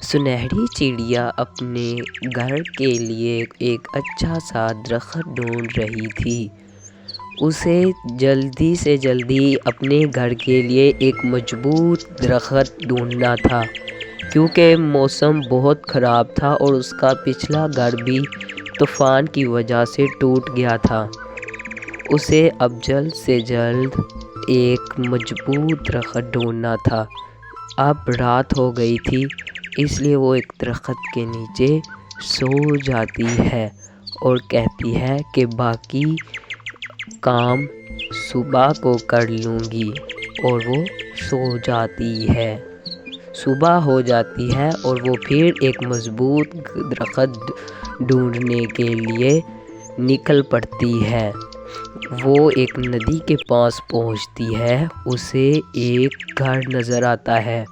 سنہری چڑیا اپنے گھر کے لیے ایک اچھا سا درخت ڈھونڈ رہی تھی۔ اسے جلدی سے جلدی اپنے گھر کے لیے ایک مضبوط درخت ڈھونڈنا تھا، کیونکہ موسم بہت خراب تھا اور اس کا پچھلا گھر بھی طوفان کی وجہ سے ٹوٹ گیا تھا۔ اسے اب جلد سے جلد ایک مضبوط درخت ڈھونڈنا تھا۔ اب رات ہو گئی تھی، اس لیے وہ ایک درخت کے نیچے سو جاتی ہے اور کہتی ہے کہ باقی کام صبح کو کر لوں گی، اور وہ سو جاتی ہے۔ صبح ہو جاتی ہے اور وہ پھر ایک مضبوط درخت ڈھونڈنے کے لیے نکل پڑتی ہے۔ وہ ایک ندی کے پاس پہنچتی ہے۔ اسے ایک گھر نظر آتا ہے۔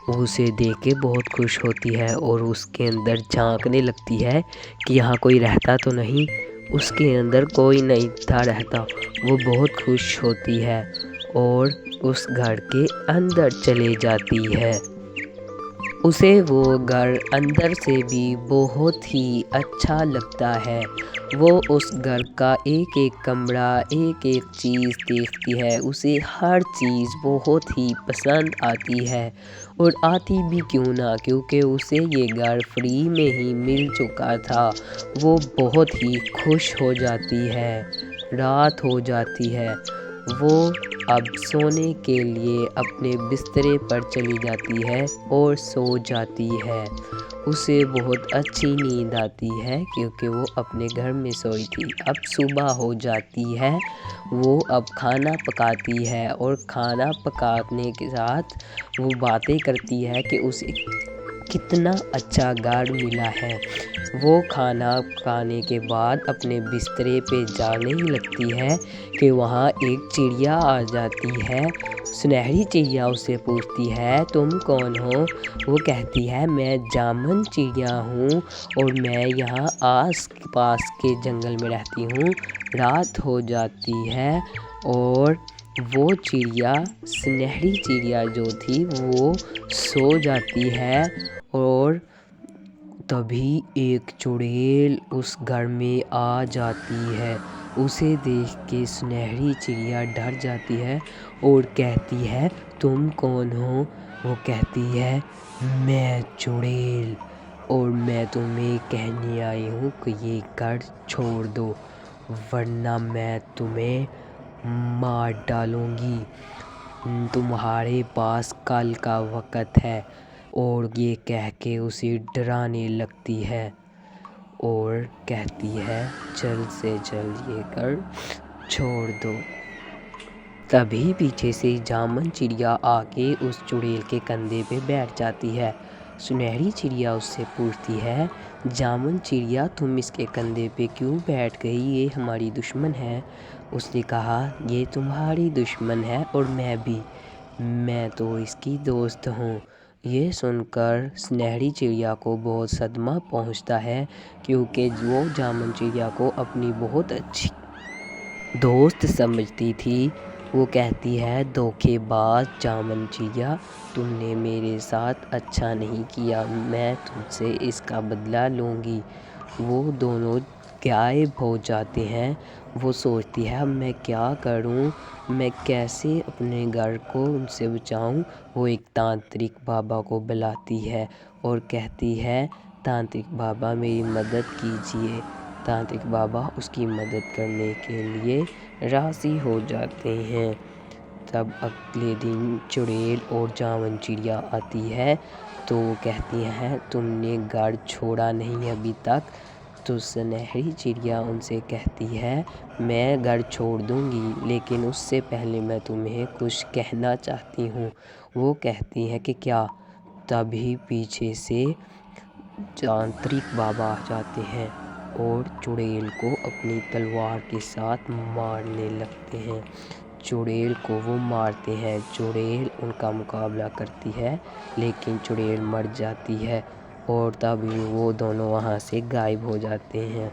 وہ اسے دیکھ کے بہت خوش ہوتی ہے اور اس کے اندر جھانکنے لگتی ہے کہ یہاں کوئی رہتا تو نہیں۔ اس کے اندر کوئی نہیں تھا رہتا۔ وہ بہت خوش ہوتی ہے اور اس گھر کے اندر چلے جاتی ہے۔ اسے وہ گھر اندر سے بھی بہت ہی اچھا لگتا ہے۔ وہ اس گھر کا ایک ایک کمرہ، ایک ایک چیز دیکھتی ہے۔ اسے ہر چیز بہت ہی پسند آتی ہے، اور آتی بھی کیوں نہ، کیونکہ اسے یہ گھر فری میں ہی مل چکا تھا۔ وہ بہت ہی خوش ہو جاتی ہے۔ رات ہو جاتی ہے۔ وہ اب سونے کے لیے اپنے بسترے پر چلی جاتی ہے اور سو جاتی ہے۔ اسے بہت اچھی نیند آتی ہے کیونکہ وہ اپنے گھر میں سوئی تھی۔ اب صبح ہو جاتی ہے۔ وہ اب کھانا پکاتی ہے اور کھانا پکانے کے ساتھ وہ باتیں کرتی ہے کہ اسے کتنا اچھا گھر ملا ہے۔ وہ کھانا پکانے کے بعد اپنے بسترے پہ جانے ہی لگتی ہے کہ وہاں ایک چڑیا آ جاتی ہے۔ سنہری چڑیا اس سے پوچھتی ہے تم کون ہو؟ وہ کہتی ہے میں جامن چڑیا ہوں اور میں یہاں آس پاس کے جنگل میں رہتی ہوں۔ رات ہو جاتی ہے اور وہ چڑیا، سنہری چڑیا جو تھی، وہ سو جاتی ہے، اور تبھی ایک چڑیل اس گھر میں آ جاتی ہے۔ اسے دیکھ کے سنہری چڑیا ڈر جاتی ہے اور کہتی ہے تم کون ہو؟ وہ کہتی ہے میں چڑیل، اور میں تمہیں کہنے آئی ہوں کہ یہ گھر چھوڑ دو، ورنہ میں تمہیں مار ڈالوں گی۔ تمہارے پاس کل کا وقت ہے۔ اور یہ کہہ کے اسے ڈرانے لگتی ہے اور کہتی ہے جلد سے جلد یہ گھر چھوڑ دو۔ تبھی پیچھے سے جامن چڑیا آ کے اس چڑیل کے کندھے پہ بیٹھ جاتی ہے۔ سنہری چڑیا اس سے پوچھتی ہے جامن چڑیا تم اس کے کندھے پہ کیوں بیٹھ گئی؟ یہ ہماری دشمن ہے۔ اس نے کہا یہ تمہاری دشمن ہے اور میں بھی، میں تو اس کی دوست ہوں۔ یہ سن کر سنہری چڑیا کو بہت صدمہ پہنچتا ہے، کیونکہ وہ جامن چڑیا کو اپنی بہت اچھی دوست سمجھتی تھی۔ وہ کہتی ہے دھوکے باز جامن چڑیا، تم نے میرے ساتھ اچھا نہیں کیا، میں تم سے اس کا بدلہ لوں گی۔ وہ دونوں غائب ہو جاتے ہیں۔ وہ سوچتی ہے اب میں کیا کروں، میں کیسے اپنے گھر کو ان سے بچاؤں۔ وہ ایک تانترک بابا کو بلاتی ہے اور کہتی ہے تانترک بابا میری مدد کیجیے۔ تانترک بابا اس کی مدد کرنے کے لیے راضی ہو جاتے ہیں۔ تب اگلے دن چڑیل اور جامن چڑیا آتی ہے تو وہ کہتی ہیں تم نے گھر چھوڑا نہیں ابھی تک؟ تو سنہری چڑیا ان سے کہتی ہے میں گھر چھوڑ دوں گی، لیکن اس سے پہلے میں تمہیں کچھ کہنا چاہتی ہوں۔ وہ کہتی ہے کہ کیا؟ تبھی پیچھے سے تانترک بابا آ جاتے ہیں اور چڑیل کو اپنی تلوار کے ساتھ مارنے لگتے ہیں۔ چڑیل کو وہ مارتے ہیں۔ چڑیل ان کا مقابلہ کرتی ہے لیکن چڑیل مر جاتی ہے، اور تبھی وہ دونوں وہاں سے غائب ہو جاتے ہیں۔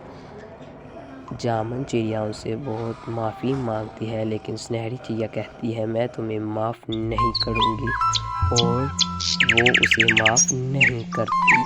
جامن چڑیا ان سے بہت معافی مانگتی ہے، لیکن سنہری چڑیا کہتی ہے میں تمہیں معاف نہیں کروں گی، اور وہ اسے معاف نہیں کرتی۔